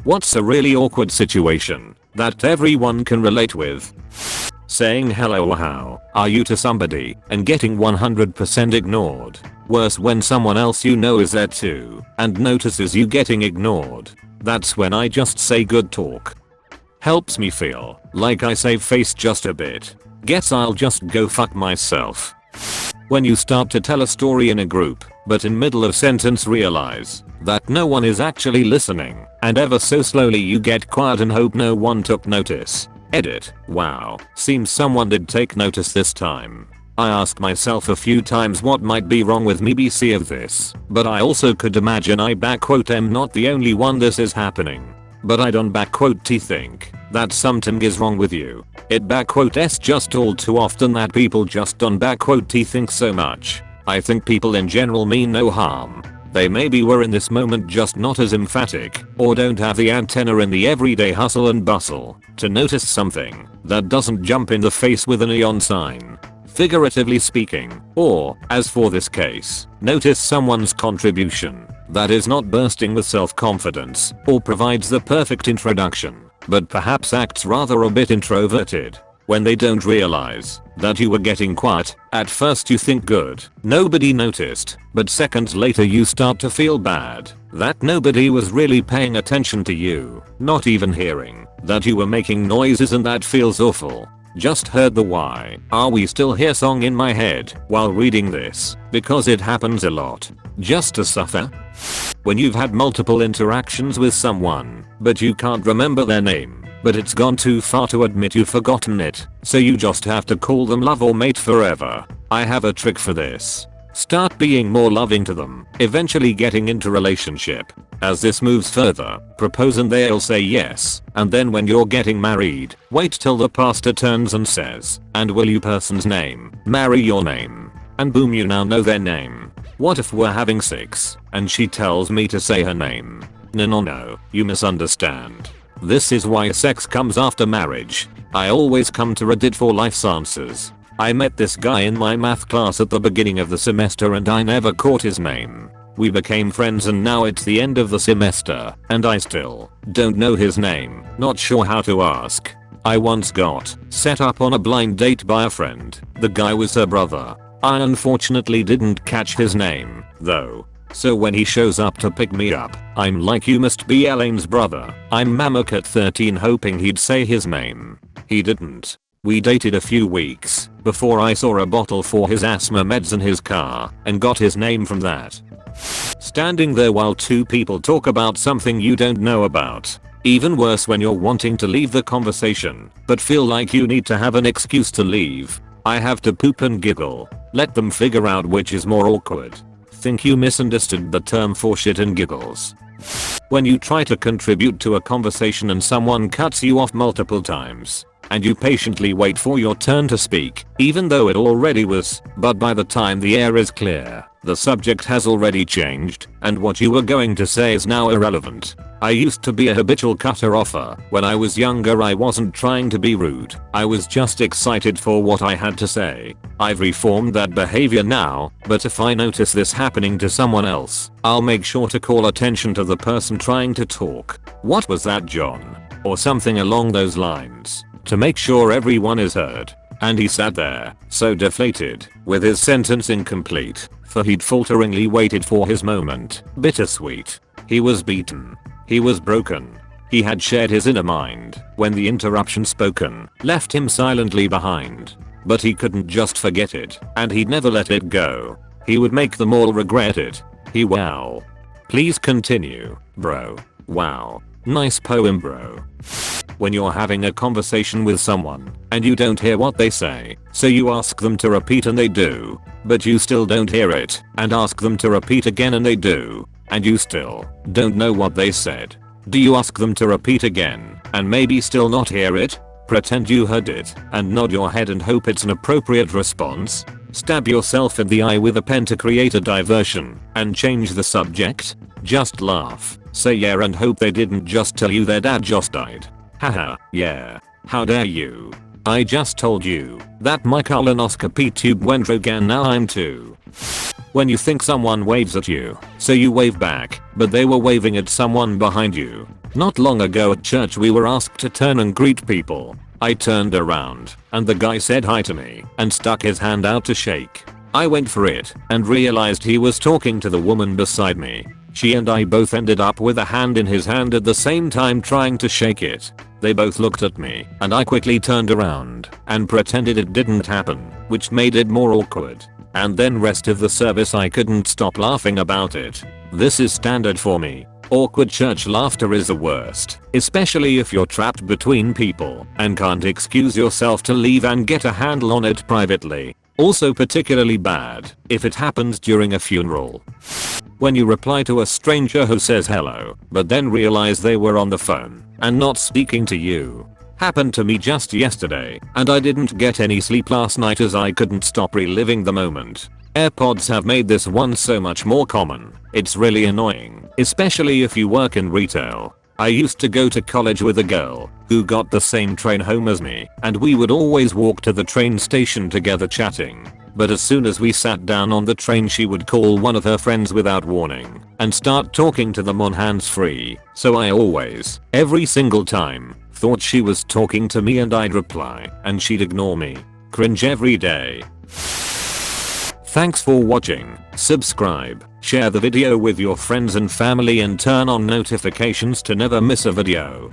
What's a really awkward situation that everyone can relate with? Saying hello or how are you to somebody and getting 100% ignored. Worse when someone else you know is there too and notices you getting ignored. That's when I just say good talk. Helps me feel like I save face just a bit. Guess I'll just go fuck myself. When you start to tell a story in a group, but in middle of sentence realize that no one is actually listening, and ever so slowly you get quiet and hope no one took notice. Edit. Wow, seems someone did take notice this time. I ask myself a few times what might be wrong with me BC of this, but I also could imagine I am not the only one this is happening. But I don't think that something is wrong with you. It s just all too often that people just don't think so much. I think people in general mean no harm. They maybe were in this moment just not as emphatic or don't have the antenna in the everyday hustle and bustle to notice something that doesn't jump in the face with a neon sign. Figuratively speaking, or, as for this case, notice someone's contribution that is not bursting with self-confidence or provides the perfect introduction, but perhaps acts rather a bit introverted. When they don't realize that you were getting quiet, at first you think good, nobody noticed, but seconds later you start to feel bad that nobody was really paying attention to you, not even hearing that you were making noises, and that feels awful. Just heard the Why Are We Still Here song in my head while reading this, because it happens a lot. Just to suffer. When you've had multiple interactions with someone, but you can't remember their name, but it's gone too far to admit you've forgotten it, so you just have to call them love or mate forever. I have a trick for this. Start being more loving to them, eventually getting into relationship. As this moves further, propose and they'll say yes, and then when you're getting married, wait till the pastor turns and says, "And will you person's name marry your name?" And boom, you now know their name. What if we're having sex and she tells me to say her name? No, you misunderstand. This is why sex comes after marriage. I always come to Reddit for life's answers. I met this guy in my math class at the beginning of the semester and I never caught his name. We became friends and now it's the end of the semester and I still don't know his name, not sure how to ask. I once got set up on a blind date by a friend. The guy was her brother. I unfortunately didn't catch his name, though. So when he shows up to pick me up, I'm like, "You must be Elaine's brother." I'm Mamak at 13 hoping he'd say his name. He didn't. We dated a few weeks before I saw a bottle for his asthma meds in his car and got his name from that. Standing there while two people talk about something you don't know about. Even worse when you're wanting to leave the conversation but feel like you need to have an excuse to leave. I have to poop and giggle. Let them figure out which is more awkward. Think you misunderstood the term for shit and giggles. When you try to contribute to a conversation and someone cuts you off multiple times, and you patiently wait for your turn to speak, even though it already was, but by the time the air is clear, the subject has already changed, and what you were going to say is now irrelevant. I used to be a habitual cutter offer. When I was younger I wasn't trying to be rude, I was just excited for what I had to say. I've reformed that behavior now, but if I notice this happening to someone else, I'll make sure to call attention to the person trying to talk. "What was that, John?" or something along those lines, to make sure everyone is heard. And he sat there, so deflated, with his sentence incomplete, for he'd falteringly waited for his moment. Bittersweet. He was beaten. He was broken. He had shared his inner mind when the interruption spoken left him silently behind. But he couldn't just forget it, and he'd never let it go. He would make them all regret it. Wow. Please continue, bro. Wow. Nice poem, bro. When you're having a conversation with someone and you don't hear what they say, so you ask them to repeat and they do, but you still don't hear it, and ask them to repeat again and they do, and you still don't know what they said. Do you ask them to repeat again and maybe still not hear it? Pretend you heard it and nod your head and hope it's an appropriate response? Stab yourself in the eye with a pen to create a diversion and change the subject? Just laugh, say yeah and hope they didn't just tell you their dad just died. Haha, yeah. How dare you? I just told you that my colonoscopy tube went rogue and now I'm too. When you think someone waves at you, so you wave back, but they were waving at someone behind you. Not long ago at church we were asked to turn and greet people. I turned around and the guy said hi to me and stuck his hand out to shake. I went for it and realized he was talking to the woman beside me. She and I both ended up with a hand in his hand at the same time trying to shake it. They both looked at me and I quickly turned around and pretended it didn't happen, which made it more awkward. And then rest of the service I couldn't stop laughing about it. This is standard for me. Awkward church laughter is the worst, especially if you're trapped between people and can't excuse yourself to leave and get a handle on it privately. Also particularly bad if it happens during a funeral. When you reply to a stranger who says hello, but then realize they were on the phone and not speaking to you. Happened to me just yesterday, and I didn't get any sleep last night as I couldn't stop reliving the moment. AirPods have made this one so much more common. It's really annoying, especially if you work in retail. I used to go to college with a girl who got the same train home as me, and we would always walk to the train station together chatting. But as soon as we sat down on the train she would call one of her friends without warning and start talking to them on hands-free. So I always, every single time, thought she was talking to me and I'd reply and she'd ignore me. Cringe every day. Thanks for watching. Subscribe, share the video with your friends and family and turn on notifications to never miss a video.